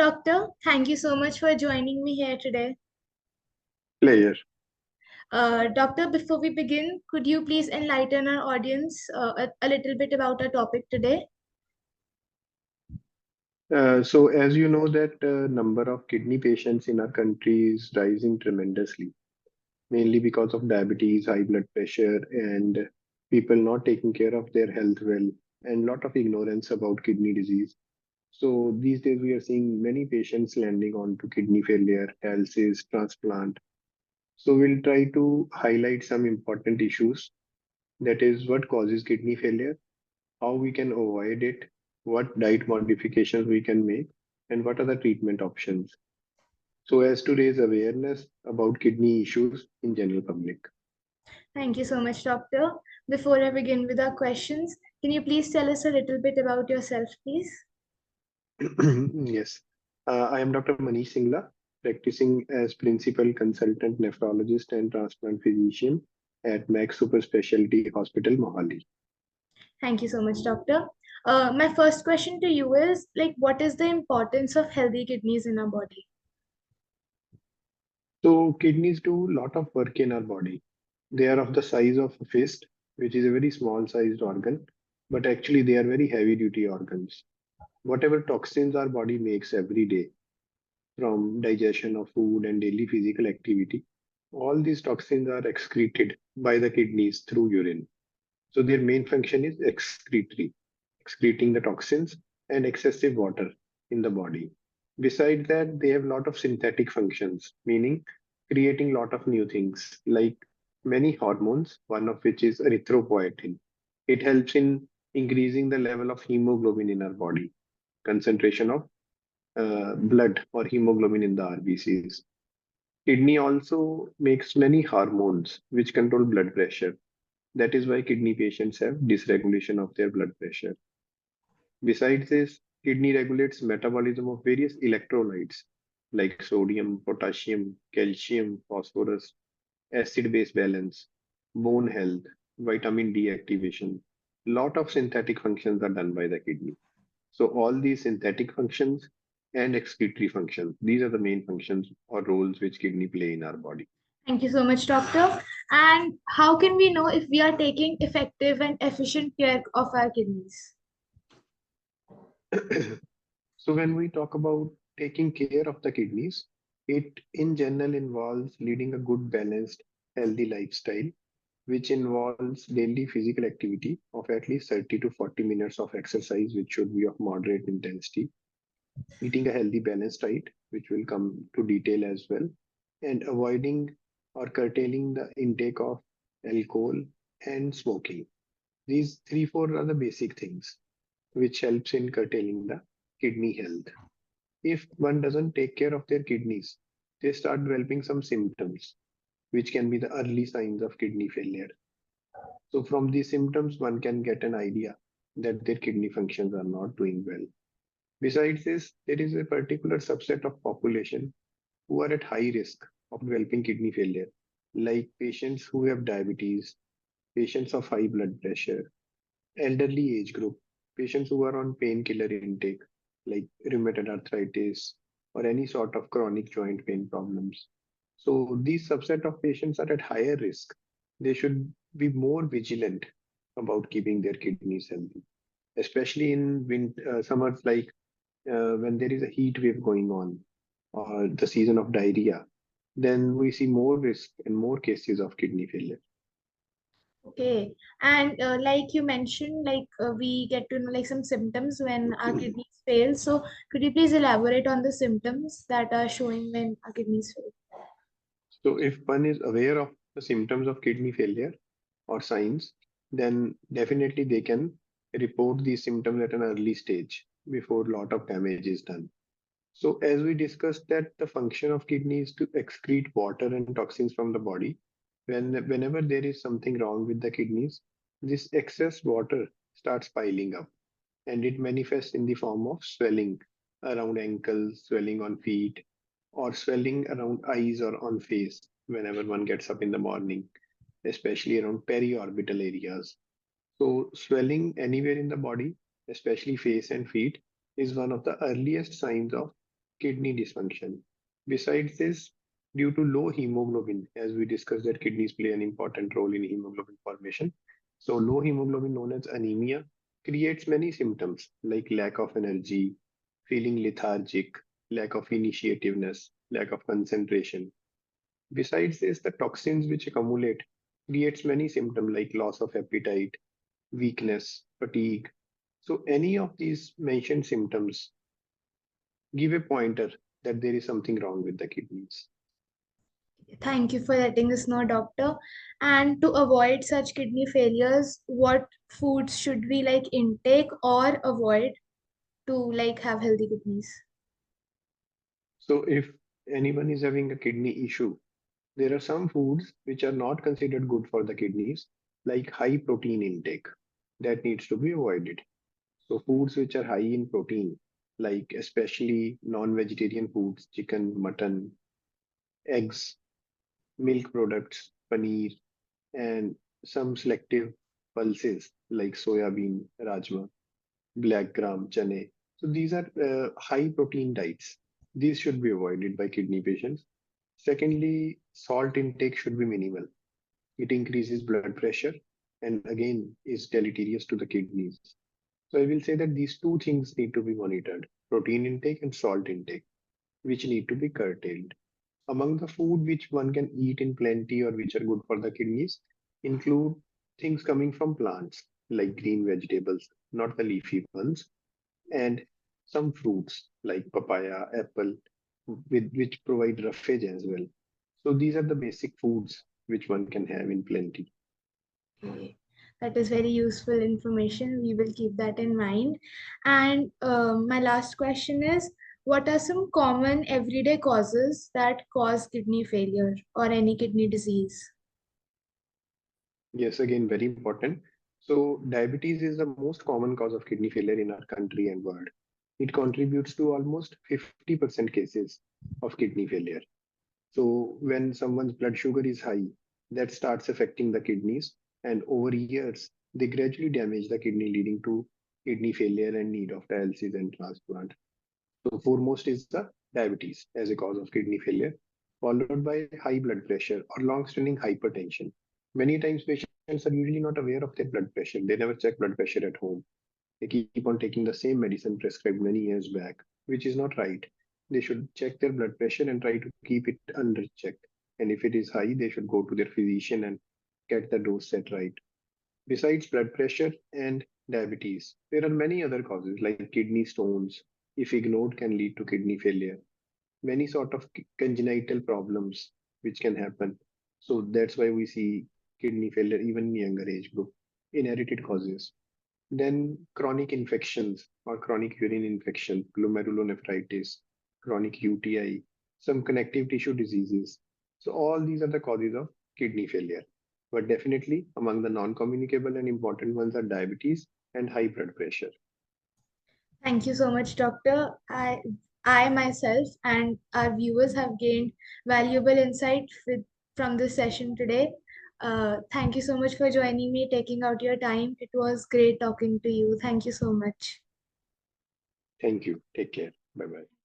Doctor, thank you so much for joining me here today. Player. Doctor, before we begin, could you please enlighten our audience a little bit about our topic today? So as you know that number of kidney patients in our country is rising tremendously, mainly because of diabetes, high blood pressure, and people not taking care of their health well, and lot of ignorance about kidney disease. So these days we are seeing many patients landing onto kidney failure, dialysis, transplant. So we'll try to highlight some important issues. That is what causes kidney failure, how we can avoid it, what diet modifications we can make, and what are the treatment options. So as to raise awareness about kidney issues in general public. Thank you so much, Doctor. Before I begin with our questions, can you please tell us a little bit about yourself, please? Yes. I am Dr. Manish Singla, practicing as principal consultant nephrologist and transplant physician at Max Super Specialty Hospital, Mohali. Thank you so much, Doctor. My first question to you is what is the importance of healthy kidneys in our body? So kidneys do a lot of work in our body. They are of the size of a fist, which is a very small sized organ, but actually they are very heavy duty organs. Whatever toxins our body makes every day from digestion of food and daily physical activity, all these toxins are excreted by the kidneys through urine. So their main function is excretory, excreting the toxins and excessive water in the body. Besides that, they have a lot of synthetic functions, meaning creating a lot of new things like many hormones, one of which is erythropoietin. It helps in increasing the level of hemoglobin in our body, concentration of blood or hemoglobin in the RBCs. Kidney also makes many hormones which control blood pressure. That is why kidney patients have dysregulation of their blood pressure. Besides this, kidney regulates metabolism of various electrolytes like sodium, potassium, calcium, phosphorus, acid-base balance, bone health, vitamin D activation. Lot of synthetic functions are done by the kidney. So all these synthetic functions and excretory functions, these are the main functions or roles which kidney play in our body. Thank you so much, Doctor. And how can we know if we are taking effective and efficient care of our kidneys? So when we talk about taking care of the kidneys, it in general involves leading a good balanced, healthy lifestyle, which involves daily physical activity of at least 30 to 40 minutes of exercise, which should be of moderate intensity, eating a healthy balanced diet, which will come to detail as well, and avoiding or curtailing the intake of alcohol and smoking. These three, four are the basic things which helps in curtailing the kidney health. If one doesn't take care of their kidneys, they start developing some symptoms, which can be the early signs of kidney failure. So, from these symptoms, one can get an idea that their kidney functions are not doing well. Besides this, there is a particular subset of population who are at high risk of developing kidney failure, like patients who have diabetes, patients of high blood pressure, elderly age group, patients who are on painkiller intake, like rheumatoid arthritis or any sort of chronic joint pain problems. So these subset of patients are at higher risk. They should be more vigilant about keeping their kidneys healthy, especially in summers like when there is a heat wave going on or the season of diarrhea. Then we see more risk and more cases of kidney failure. Okay. And like you mentioned, we get to know some symptoms when our kidneys fail. So could you please elaborate on the symptoms that are showing when our kidneys fail? So if one is aware of the symptoms of kidney failure or signs, then definitely they can report these symptoms at an early stage before a lot of damage is done. So as we discussed that the function of kidney is to excrete water and toxins from the body, whenever there is something wrong with the kidneys, this excess water starts piling up and it manifests in the form of swelling around ankles, swelling on feet, or swelling around eyes or on face whenever one gets up in the morning, especially around periorbital areas. So, swelling anywhere in the body, especially face and feet, is one of the earliest signs of kidney dysfunction. Besides this, due to low hemoglobin, as we discussed that kidneys play an important role in hemoglobin formation. So low hemoglobin, known as anemia, creates many symptoms like lack of energy, feeling lethargic, lack of initiativeness, lack of concentration. Besides this, the toxins which accumulate creates many symptoms like loss of appetite, weakness, fatigue. So any of these mentioned symptoms give a pointer that there is something wrong with the kidneys. Thank you for letting us know, doctor. And to avoid such kidney failures, what foods should we like intake or avoid to like have healthy kidneys? So if anyone is having a kidney issue, there are some foods which are not considered good for the kidneys, like high protein intake, that needs to be avoided. So foods which are high in protein, like especially non-vegetarian foods, chicken, mutton, eggs, milk products, paneer, and some selective pulses like soya bean, rajma, black gram, chane. So these are high protein diets. These should be avoided by kidney patients. Secondly, salt intake should be minimal. It increases blood pressure and again is deleterious to the kidneys. So I will say that these two things need to be monitored: protein intake and salt intake, which need to be curtailed. Among the food which one can eat in plenty or which are good for the kidneys include things coming from plants like green vegetables, not the leafy ones, and some fruits like papaya, apple, with which provide roughage as well. So these are the basic foods which one can have in plenty. Okay. That is very useful information. We will keep that in mind. And my last question is, what are some common everyday causes that cause kidney failure or any kidney disease? Yes, again, very important. So diabetes is the most common cause of kidney failure in our country and world. It contributes to almost 50% cases of kidney failure. So when someone's blood sugar is high, that starts affecting the kidneys, and over years, they gradually damage the kidney, leading to kidney failure and need of dialysis and transplant. So foremost is the diabetes as a cause of kidney failure, followed by high blood pressure or long-standing hypertension. Many times patients are usually not aware of their blood pressure. They never check blood pressure at home. They keep on taking the same medicine prescribed many years back, which is not right. They should check their blood pressure and try to keep it under check. And if it is high, they should go to their physician and get the dose set right. Besides blood pressure and diabetes, there are many other causes like kidney stones. If ignored, can lead to kidney failure. Many sort of congenital problems which can happen. So that's why we see kidney failure even in younger age group. Inherited causes. Then chronic infections or chronic urine infection, glomerulonephritis, chronic UTI, some connective tissue diseases. So all these are the causes of kidney failure. But definitely among the non-communicable and important ones are diabetes and high blood pressure. Thank you so much, doctor. I myself and our viewers have gained valuable insight from this session today. Thank you so much for joining me, taking out your time. It was great talking to you. Thank you so much. Thank you. Take care. Bye bye.